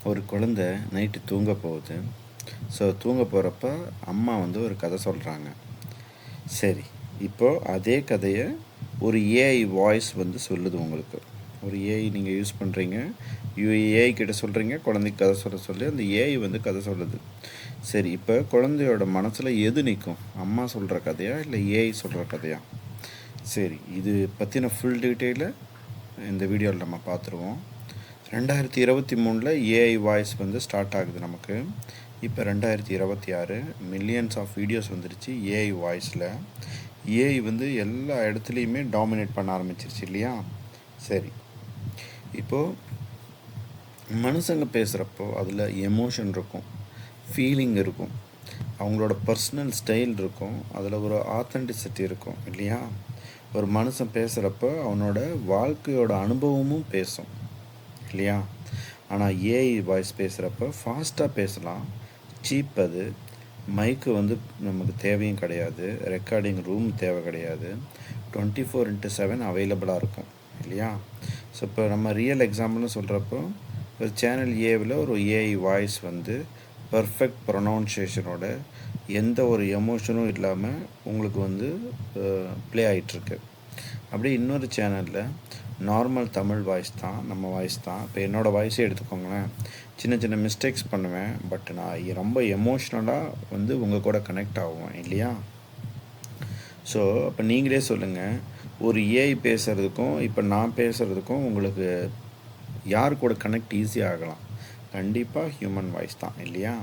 ஒரு குழந்தை நைட்டு தூங்க போகுது. ஸோ தூங்க போகிறப்ப அம்மா வந்து ஒரு கதை சொல்கிறாங்க. சரி, இப்போது அதே கதையை ஒரு ஏஐ வாய்ஸ் வந்து சொல்லுது உங்களுக்கு. ஒரு ஏஐ நீங்கள் யூஸ் பண்ணுறீங்க, ஏஐ கிட்ட சொல்கிறீங்க குழந்தைக்கு கதை சொல்ல சொல்லி அந்த ஏஐ வந்து கதை சொல்லுது. சரி, இப்போ குழந்தையோட மனசில் எது நிற்கும்? அம்மா சொல்கிற கதையா இல்லை ஏஐ சொல்கிற கதையா? சரி, இது பற்றின ஃபுல் டீட்டெயிலை இந்த வீடியோவில் நம்ம பார்த்துருவோம். 2023 ஏஐ வாய்ஸ் வந்து ஸ்டார்ட் ஆகுது நமக்கு. இப்போ 2026 மில்லியன்ஸ் ஆஃப் வீடியோஸ் வந்துருச்சு ஏஐ வாய்ஸில். ஏஐ வந்து எல்லா இடத்துலையுமே டாமினேட் பண்ண ஆரம்பிச்சிருச்சு இல்லையா? சரி, இப்போது மனுஷங்க பேசுகிறப்போ அதில் எமோஷன் இருக்கும், ஃபீலிங் இருக்கும், அவங்களோட பர்சனல் ஸ்டைல் இருக்கும், அதில் ஒரு ஆத்தென்டிசிட்டி இருக்கும் இல்லையா? ஒரு மனுஷன் பேசுகிறப்போ அவனோட வாழ்க்கையோட அனுபவமும் பேசும் இல்லையா? ஆனால் ஏஐ வாய்ஸ் பேசுகிறப்ப ஃபாஸ்ட்டாக பேசலாம், சீப். அது மைக்கு வந்து நமக்கு தேவையும் கிடையாது, ரெக்கார்டிங் ரூம் தேவை கிடையாது, 24x7 அவைலபிளாக இருக்கும் இல்லையா? ஸோ இப்போ நம்ம ரியல் எக்ஸாம்பிள்னு சொல்கிறப்போ ஒரு சேனல் ஏவில் ஒரு ஏஐ வாய்ஸ் வந்து பர்ஃபெக்ட் ப்ரொனவுன்சியேஷனோட எந்த ஒரு எமோஷனும் இல்லாமல் உங்களுக்கு வந்து ப்ளே ஆகிட்டுருக்கு. அப்படியே இன்னொரு சேனலில் நார்மல் தமிழ் வாய்ஸ் தான், நம்ம வாய்ஸ் தான். இப்போ என்னோடய வாய்ஸே எடுத்துக்கோங்களேன், சின்ன சின்ன மிஸ்டேக்ஸ் பண்ணுவேன், பட் நான் ரொம்ப எமோஷ்னலாக வந்து உங்கள் கூட கனெக்ட் ஆகுவேன் இல்லையா? ஸோ அப்போ நீங்களே சொல்லுங்கள், ஒரு ஏஐ பேசுகிறதுக்கும் இப்போ நான் பேசுகிறதுக்கும் உங்களுக்கு யார் கூட கனெக்ட் ஈஸியாக ஆகலாம்? கண்டிப்பாக ஹியூமன் வாய்ஸ் தான் இல்லையா?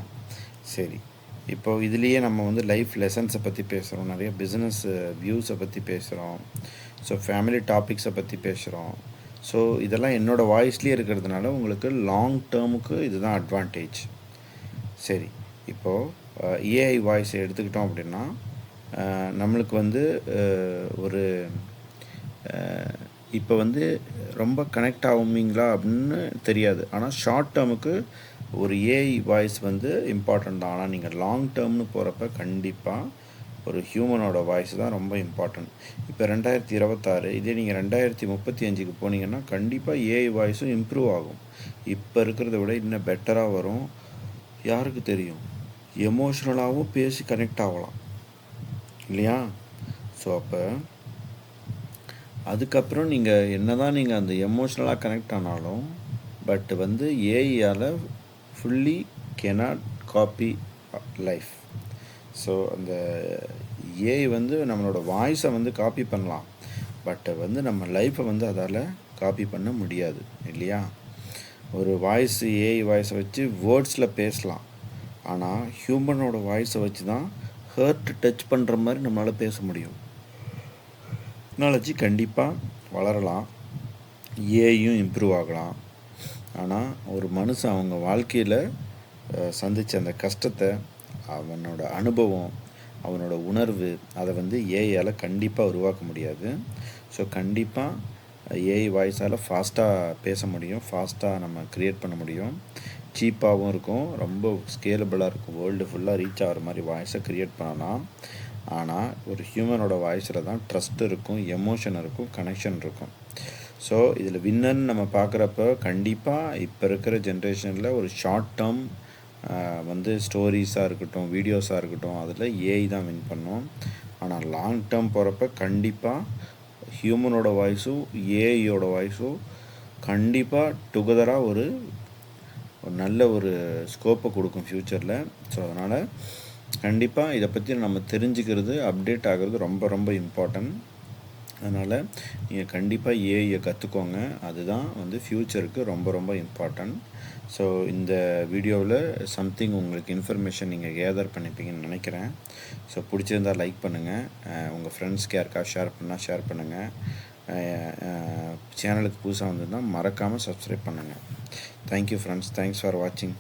சரி, இப்போது இதுலேயே நம்ம வந்து லைஃப் லெசன்ஸை பற்றி பேசுகிறோம், நிறைய பிஸ்னஸ் வியூஸை பற்றி பேசுகிறோம், ஸோ ஃபேமிலி டாபிக்ஸை பற்றி பேசுகிறோம். ஸோ இதெல்லாம் என்னோடய வாய்ஸ்லேயே இருக்கிறதுனால உங்களுக்கு லாங் டேர்முக்கு இதுதான் அட்வான்டேஜ். சரி, இப்போது ஏஐ வாய்ஸை எடுத்துக்கிட்டோம் அப்படின்னா நம்மளுக்கு வந்து ஒரு இப்போ வந்து ரொம்ப கனெக்ட் ஆகுமீங்களா அப்படின்னு தெரியாது, ஆனால் ஷார்ட் டேர்முக்கு ஒரு ஏஐ வாய்ஸ் வந்து இம்பார்ட்டண்ட் தான். ஆனால் நீங்கள் லாங் டேர்ம்னு போகிறப்ப கண்டிப்பாக ஒரு ஹியூமனோட வாய்ஸ் தான் ரொம்ப இம்பார்ட்டன்ட். இப்போ 2026, இதே நீங்கள் 2035க்கு போனீங்கன்னா கண்டிப்பாக ஏஐ வாய்ஸும் இம்ப்ரூவ் ஆகும். இப்போ இருக்கிறத விட இன்னும் பெட்டராக வரும். யாருக்கு தெரியும், எமோஷ்னலாகவும் பேசி கனெக்ட் ஆகலாம் இல்லையா? ஸோ அப்போ அதுக்கப்புறம் நீங்கள் என்ன தான் நீங்கள் அந்த எமோஷ்னலாக கனெக்ட் ஆனாலும் பட் வந்து ஏஐயால் fully cannot copy life. So அந்த ஏஐ வந்து நம்மளோட வாய்ஸை வந்து காப்பி பண்ணலாம், பட் வந்து நம்ம லைஃப்பை வந்து அதால் காப்பி பண்ண முடியாது இல்லையா? ஒரு வாய்ஸ் ஏஐ வாய்ஸை வச்சு வேர்ட்ஸில் பேசலாம், ஆனால் ஹியூமனோட வாய்ஸை வச்சு தான் ஹர்ட் டச் பண்ணுற மாதிரி நம்மளால் பேச முடியும். டெக்னாலஜி கண்டிப்பாக வளரலாம், ஏஐயும் இம்ப்ரூவ் ஆகலாம், ஆனால் ஒரு மனுஷன் அவங்க வாழ்க்கையில் சந்தித்த அந்த கஷ்டத்தை, அவனோட அனுபவம், அவனோட உணர்வு, அதை வந்து ஏஐயால் கண்டிப்பாக உருவாக்க முடியாது. ஸோ கண்டிப்பாக ஏஐ வாய்ஸால் ஃபாஸ்ட்டாக பேச முடியும், ஃபாஸ்ட்டாக நம்ம க்ரியேட் பண்ண முடியும், சீப்பாகவும் இருக்கும், ரொம்ப ஸ்கேலபிளாக இருக்கும், வேர்ல்டு ஃபுல்லாக ரீச் ஆகிற மாதிரி வாய்ஸை க்ரியேட் பண்ணலாம். ஆனால் ஒரு ஹியூமனோட வாய்ஸில் தான் ட்ரஸ்ட் இருக்கும், எமோஷன் இருக்கும், கனெக்ஷன் இருக்கும். ஸோ இதில் வின்னர்னு நம்ம பார்க்குறப்ப கண்டிப்பாக இப்போ இருக்கிற ஜென்ரேஷனில் ஒரு ஷார்ட் டேர்ம் வந்து ஸ்டோரிஸாக இருக்கட்டும், வீடியோஸாக இருக்கட்டும், அதில் ஏஐ தான் வின் பண்ணோம். ஆனால் லாங் டேர்ம் போகிறப்ப கண்டிப்பாக ஹியூமனோட வாய்ஸும் ஏஐயோட வாய்ஸும் கண்டிப்பாக டுகெதராக ஒரு நல்ல ஒரு ஸ்கோப்பை கொடுக்கும் ஃப்யூச்சரில். ஸோ அதனால் கண்டிப்பாக இதை பற்றி நம்ம தெரிஞ்சுக்கிறது, அப்டேட் ஆகிறது ரொம்ப ரொம்ப இம்பார்ட்டன்ட். அதனால் நீங்கள் கண்டிப்பாக ஏஐயை கற்றுக்கோங்க, அதுதான் வந்து ஃப்யூச்சருக்கு ரொம்ப ரொம்ப இம்பார்ட்டன்ட். ஸோ இந்த வீடியோவில் சம்திங் உங்களுக்கு இன்ஃபர்மேஷன் நீங்கள் கேதர் பண்ணிப்பீங்கன்னு நினைக்கிறேன். ஸோ பிடிச்சிருந்தால் லைக் பண்ணுங்கள், உங்கள் ஃப்ரெண்ட்ஸ்க்கு யாருக்கா ஷேர் பண்ணால் ஷேர் பண்ணுங்கள். சேனலுக்கு புதுசாக வந்ததுன்னா மறக்காமல் சப்ஸ்கிரைப் பண்ணுங்கள். தேங்க்யூ ஃப்ரெண்ட்ஸ், தேங்க்ஸ் ஃபார் வாட்சிங்.